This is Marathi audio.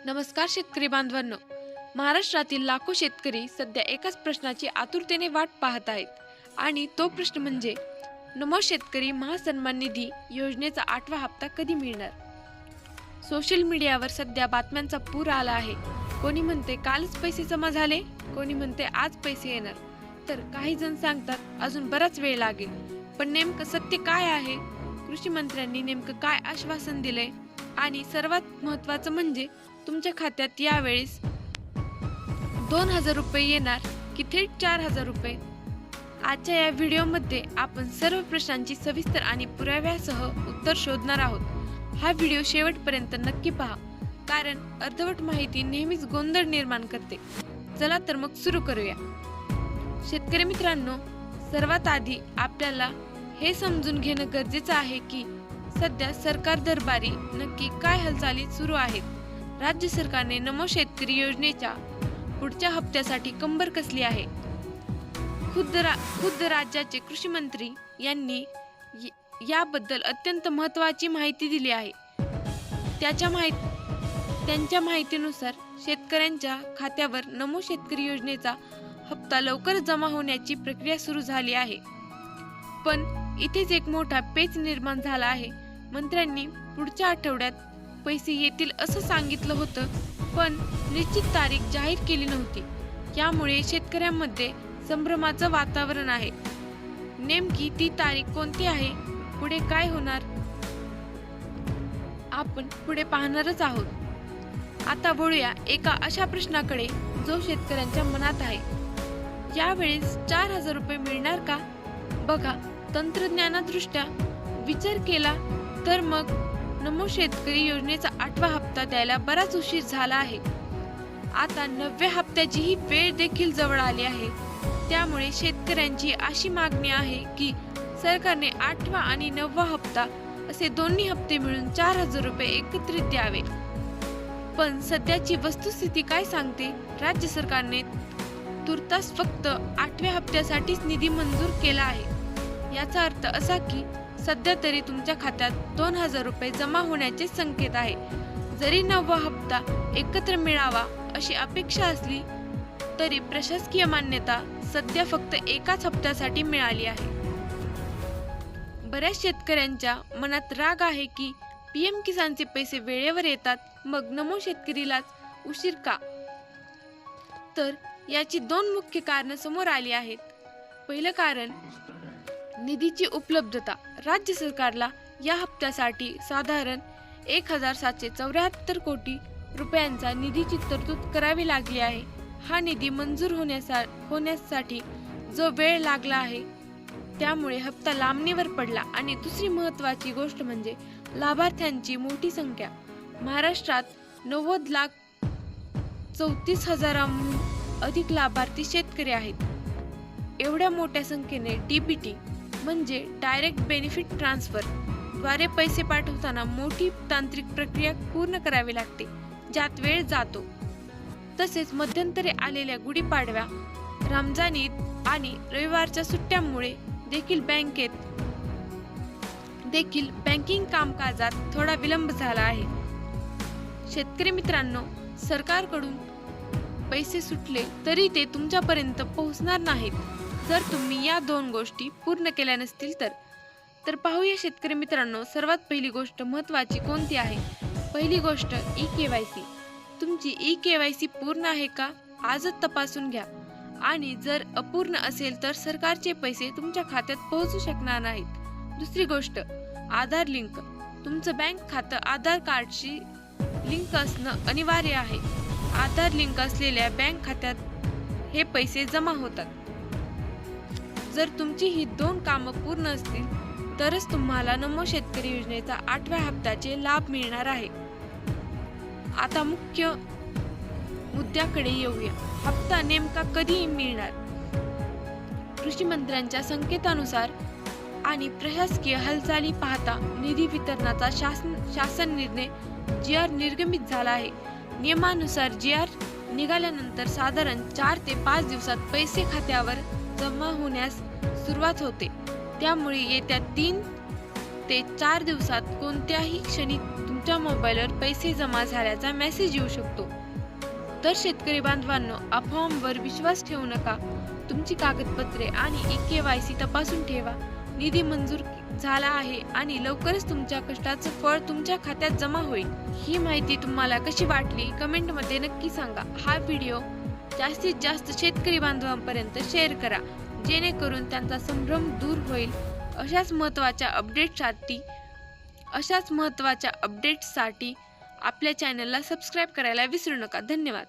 नमस्कार शेतकरी बांधवांनो. महाराष्ट्रातील लाखो शेतकरी सध्या एकाच प्रश्नाची आतुरतेने वाट पाहत आहेत आणि तो प्रश्न म्हणजे नमो शेतकरी महासन्मान निधी योजनेचा 8वा हप्ता कधी मिळणार. सोशल मीडियावर सध्या बातम्यांचा पूर आला आहे. कोणी म्हणते कालच पैसे जमा झाले, कोणी म्हणते आज पैसे येणार, तर काही जण सांगतात अजून बराच वेळ लागेल. पण नेमकं सत्य काय आहे? कृषी मंत्र्यांनी नेमकं काय आश्वासन दिले आणि सर्वात महत्त्वाचं म्हणजे तुमच्या खात्यात यावेळेस 2,000 रुपये येणार की थेट 4,000 रुपये? आजच्या या व्हिडिओमध्ये आपण सर्व प्रश्नांची सविस्तर आणि पुराव्यासह उत्तर शोधणार आहोत. हा व्हिडिओ शेवटपर्यंत नक्की पहा, कारण अर्धवट माहिती नेहमीच गोंधळ निर्माण करते. चला तर मग सुरू करूया. शेतकरी मित्रांनो, सर्वात आधी आपल्याला हे समजून घेणं गरजेचं आहे की सध्या सरकार दरबारी नक्की काय हालचाली सुरू आहेत. राज्य सरकारने नमो शेतकरी योजनेच्या पुढच्या हप्त्यासाठी कंबर कसली आहे. खुद्द राज्याचे कृषी मंत्री यांनी याबद्दल अत्यंत महत्त्वाची माहिती दिली आहे. त्यांच्या माहितीनुसार शेतकऱ्यांच्या खात्यावर नमो शेतकरी योजनेचा हप्ता लवकरच जमा होण्याची प्रक्रिया सुरू झाली आहे. पण इथेच एक मोठा पेच निर्माण झाला आहे. मंत्र्यांनी पुढच्या आठवड्यात पैसे येतील असं सांगितलं होतं, पण निश्चित तारीख जाहीर केली नव्हती. यामुळे शेतकऱ्यांमध्ये संभ्रमाचं वातावरण आहे. नेमकी ती तारीख कोणती आहे? पुढे काय होणार? आपण पुढे पाहणारच आहोत. आता वळूया एका अशा प्रश्नाकडे जो शेतकऱ्यांच्या मनात आहे. यावेळेस 4,000 रुपये मिळणार का? बघा, तंत्रज्ञानादृष्ट्या विचार केला तर मग नमो शेतकरी योजनेचा 8वा हप्ता द्यायला बराच उशीर झाला आहे. आता 9व्या हप्त्याचीही वेळ देखील जवळ आली आहे. त्यामुळे शेतकऱ्यांची अशी मागणी आहे की सरकारने 8वा आणि 9वा हप्ता असे दोन्ही हप्ते मिळून 4,000 रुपये एकत्रित द्यावे. पण सध्याची वस्तुस्थिती काय सांगते? राज्य सरकारने तुर्तास फक्त 8व्या हप्त्यासाठीच निधी मंजूर केला आहे. याचा अर्थ असा की सध्या तरी तुमच्या खात्यात 2,000 रुपये जमा होण्याचे संकेत आहे. जरी 9वा हप्ता एकत्र मिळावा अशी अपेक्षा असली तरी प्रशासकीय मान्यता सध्या फक्त एकाच हप्त्यासाठी मिळाली आहे. बऱ्याच शेतकऱ्यांच्या मनात राग आहे की PM किसानचे पैसे वेळेवर येतात, मग नमो शेतकरीलाच उशीर का? तर याची 2 मुख्य कारणं समोर आली आहेत. पहिलं कारण निधीची उपलब्धता. राज्य सरकारला या हप्त्यासाठी साधारण 1,774 कोटी रुपयांचा निधीची तरतूद करावी लागली आहे. हा निधी मंजूर होण्यासाठी जो वेळ लागला आहे त्यामुळे हप्ता लांबणीवर पडला. आणि दुसरी महत्त्वाची गोष्ट म्हणजे लाभार्थ्यांची मोठी संख्या. महाराष्ट्रात 90,34,000हून अधिक लाभार्थी शेतकरी आहेत. एवढ्या मोठ्या संख्येने DBT म्हणजे डायरेक्ट बेनिफिट ट्रान्सफर द्वारे पैसे पाठवताना मोठी तांत्रिक प्रक्रिया पूर्ण करावी लागते, ज्यात वेळ जातो. तसेच मध्यंतरी आलेल्या गुढीपाडव्या, रमजान ईद आणि रविवारच्या सुट्ट्यांमुळे देखील बँकिंग कामकाजात थोडा विलंब झाला आहे. शेतकरी मित्रांनो, सरकारकडून पैसे सुटले तरी ते तुमच्यापर्यंत पोहोचणार नाहीत जर तुम्ही या 2 गोष्टी पूर्ण केल्या नसतील तर पाहूया शेतकरी मित्रांनो. सर्वात पहिली गोष्ट महत्त्वाची कोणती आहे? पहिली गोष्ट eKYC. तुमची eKYC पूर्ण आहे का? आजच तपासून घ्या. आणि जर अपूर्ण असेल तर सरकारचे पैसे तुमच्या खात्यात पोहोचू शकणार नाहीत. दुसरी गोष्ट आधार लिंक. तुमचं बँक खातं आधार कार्डशी लिंक असणं अनिवार्य आहे. आधार लिंक असलेल्या बँक खात्यात हे पैसे जमा होतात. जर तुमची ही 2 कामं पूर्ण असतील तरच तुम्हाला नमो शेतकरी योजनेचा 8व्या हप्त्याचे लाभ मिळणार आहे. आता मुख्य मुद्द्याकडे येऊया. हप्ता नेमका कधी मिळणार? कृषी मंत्र्यांच्या संकेतानुसार आणि प्रशासकीय हालचाली पाहता निधी वितरणाचा शासन निर्णय GR निर्गमित झाला आहे. नियमानुसार GR निघाल्यानंतर साधारण 4 ते 5 दिवसात पैसे खात्यावर जमा होण्यास सुरुवात होते. त्यामुळे येत्या 3 ते 4 दिवसात कोणत्याही क्षणी तुमच्या मोबाईलवर पैसे जमा झाल्याचा मेसेज येऊ शकतो। तर शेतकरी बांधवांनो, अफवांवर विश्वास ठेवू नका। तुमची कागदपत्रे आणि KYC तपासून ठेवा। निधी मंजूर झाला आहे आणि लवकरच तुमच्या कष्टाचं फळ तुमच्या खात्यात जमा होईल। ही माहिती तुम्हाला कशी वाटली कमेंटमध्ये नक्की सांगा। हा व्हिडिओ जास्तीत जास्त शेतकरी बांधवांपर्यंत शेअर करा, जेणेकरून त्यांचा संभ्रम दूर होईल। अशाच महत्त्वाच्या अपडेट्ससाठी आपल्या चॅनलला सबस्क्राईब करायला विसरू नका। धन्यवाद।